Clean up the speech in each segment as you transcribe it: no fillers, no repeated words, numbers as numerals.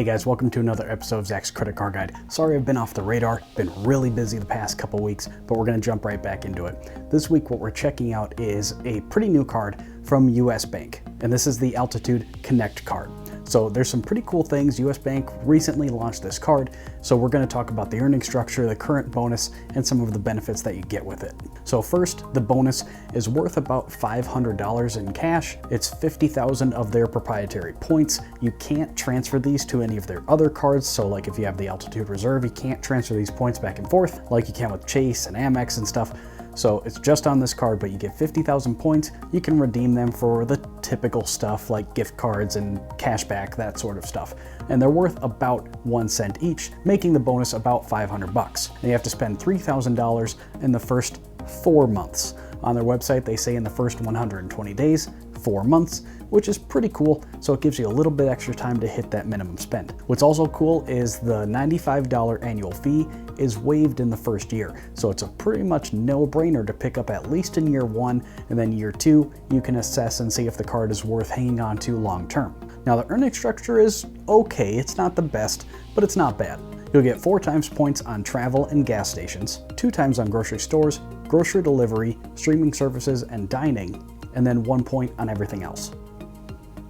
Hey guys, welcome to another episode of Zach's Credit Card Guide. Sorry I've been off the radar, been really busy the past couple weeks, but we're gonna jump right back into it. This week what we're checking out is a pretty new card from US Bank, and this is the Altitude Connect card. So there's some pretty cool things. US Bank recently launched this card, so we're gonna talk about the earning structure, the current bonus, and some of the benefits that you get with it. So first, the bonus is worth about $500 in cash. It's 50,000 of their proprietary points. You can't transfer these to any of their other cards, so like if you have the Altitude Reserve, you can't transfer these points back and forth like you can with Chase and Amex and stuff. So it's just on this card, but you get 50,000 points. You can redeem them for the typical stuff like gift cards and cash back, that sort of stuff. And they're worth about 1 cent each, making the bonus about 500 bucks. And you have to spend $3,000 in the first 4 months. On their website, they say in the first 120 days, 4 months, which is pretty cool. So it gives you a little bit extra time to hit that minimum spend. What's also cool is the $95 annual fee is waived in the first year. So it's a pretty much no-brainer to pick up at least in year 1, and then year 2, you can assess and see if the card is worth hanging on to long term. Now the earning structure is okay. It's not the best, but it's not bad. You'll get 4 times points on travel and gas stations, 2 times on grocery stores, grocery delivery, streaming services, and dining, and then 1 point on everything else.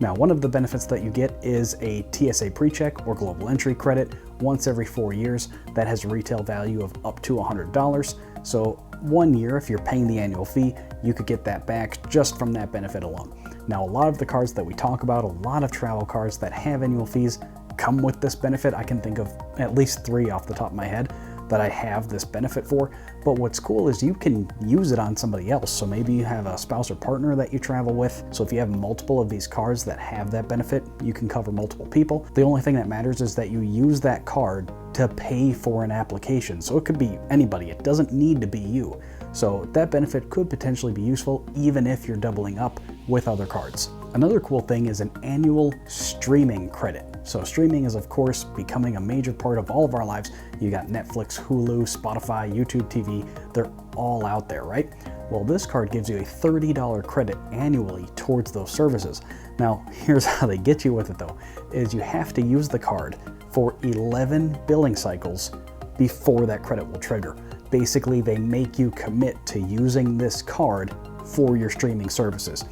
Now, one of the benefits that you get is a TSA PreCheck or global entry credit once every 4 years that has a retail value of up to $100. So 1 year, if you're paying the annual fee, you could get that back just from that benefit alone. Now, a lot of the cards that we talk about, a lot of travel cards that have annual fees come with this benefit. I can think of at least 3 off the top of my head that I have this benefit for. But what's cool is you can use it on somebody else. So maybe you have a spouse or partner that you travel with. So if you have multiple of these cards that have that benefit, you can cover multiple people. The only thing that matters is that you use that card to pay for an application. So it could be anybody. It doesn't need to be you. So that benefit could potentially be useful even if you're doubling up with other cards. Another cool thing is an annual streaming credit. So streaming is of course becoming a major part of all of our lives. You got Netflix, Hulu, Spotify, YouTube TV, they're all out there, right? Well, this card gives you a $30 credit annually towards those services. Now, here's how they get you with it though, is you have to use the card for 11 billing cycles before that credit will trigger. Basically, they make you commit to using this card for your streaming services.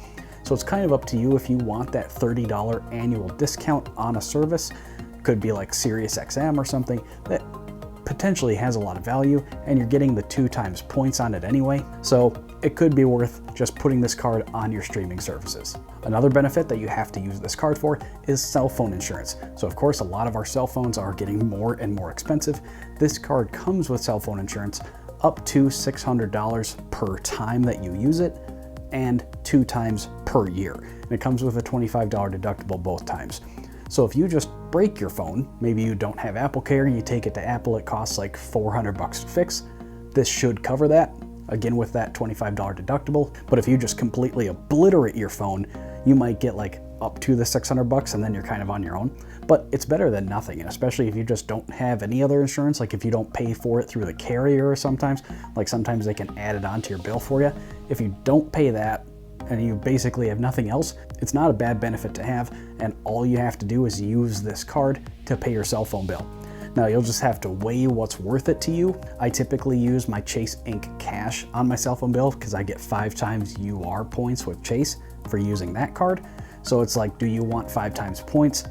So it's kind of up to you if you want that $30 annual discount on a service. Could be like SiriusXM or something that potentially has a lot of value, and you're getting the 2 times points on it anyway. So it could be worth just putting this card on your streaming services. Another benefit that you have to use this card for is cell phone insurance. So of course, a lot of our cell phones are getting more and more expensive. This card comes with cell phone insurance up to $600 per time that you use it, and 2 times per year. And it comes with a $25 deductible both times. So if you just break your phone, maybe you don't have Apple Care, you take it to Apple, it costs like 400 bucks to fix. This should cover that, again with that $25 deductible. But if you just completely obliterate your phone, you might get like up to the 600 bucks and then you're kind of on your own. But it's better than nothing, and especially if you just don't have any other insurance, like if you don't pay for it through the carrier sometimes they can add it onto your bill for you. If you don't pay that and you basically have nothing else, it's not a bad benefit to have, and all you have to do is use this card to pay your cell phone bill. Now you'll just have to weigh what's worth it to you. I typically use my Chase Inc. Cash on my cell phone bill because I get 5 times UR points with Chase for using that card. So it's like, do you want 5 times points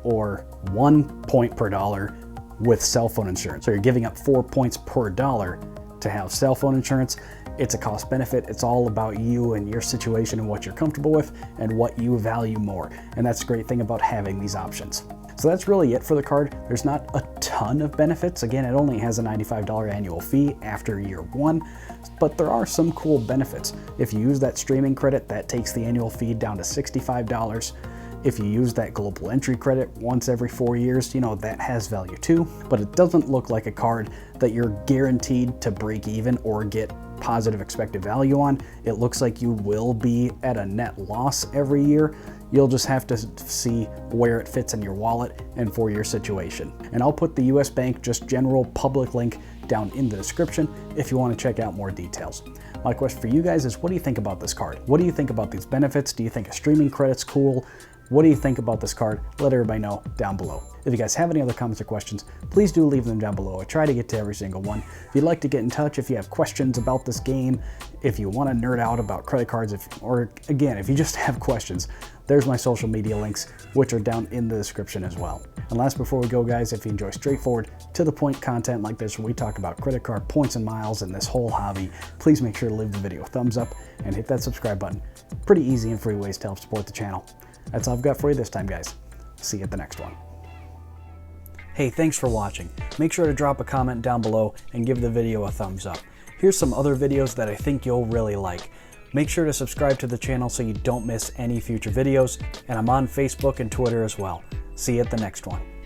or 1 point per dollar with cell phone insurance? So you're giving up 4 points per dollar to have cell phone insurance. It's a cost benefit. It's all about you and your situation and what you're comfortable with and what you value more. And that's the great thing about having these options. So that's really it for the card. There's not a ton of benefits. Again, it only has a $95 annual fee after year 1, but there are some cool benefits. If you use that streaming credit, that takes the annual fee down to $65. If you use that global entry credit once every 4 years, that has value too, but it doesn't look like a card that you're guaranteed to break even or get positive expected value on. It looks like you will be at a net loss every year. You'll just have to see where it fits in your wallet and for your situation. And I'll put the US Bank just general public link down in the description if you want to check out more details. My question for you guys is, what do you think about this card? What do you think about these benefits? Do you think a streaming credit's cool? What do you think about this card? Let everybody know down below. If you guys have any other comments or questions, please do leave them down below. I try to get to every single one. If you'd like to get in touch, if you have questions about this game, if you want to nerd out about credit cards, or again, if you just have questions, there's my social media links, which are down in the description as well. And last, before we go, guys, if you enjoy straightforward, to the point content like this, where we talk about credit card points and miles and this whole hobby, please make sure to leave the video a thumbs up and hit that subscribe button. Pretty easy and free ways to help support the channel. That's all I've got for you this time, guys. See you at the next one. Hey, thanks for watching. Make sure to drop a comment down below and give the video a thumbs up. Here's some other videos that I think you'll really like. Make sure to subscribe to the channel so you don't miss any future videos, and I'm on Facebook and Twitter as well. See you at the next one.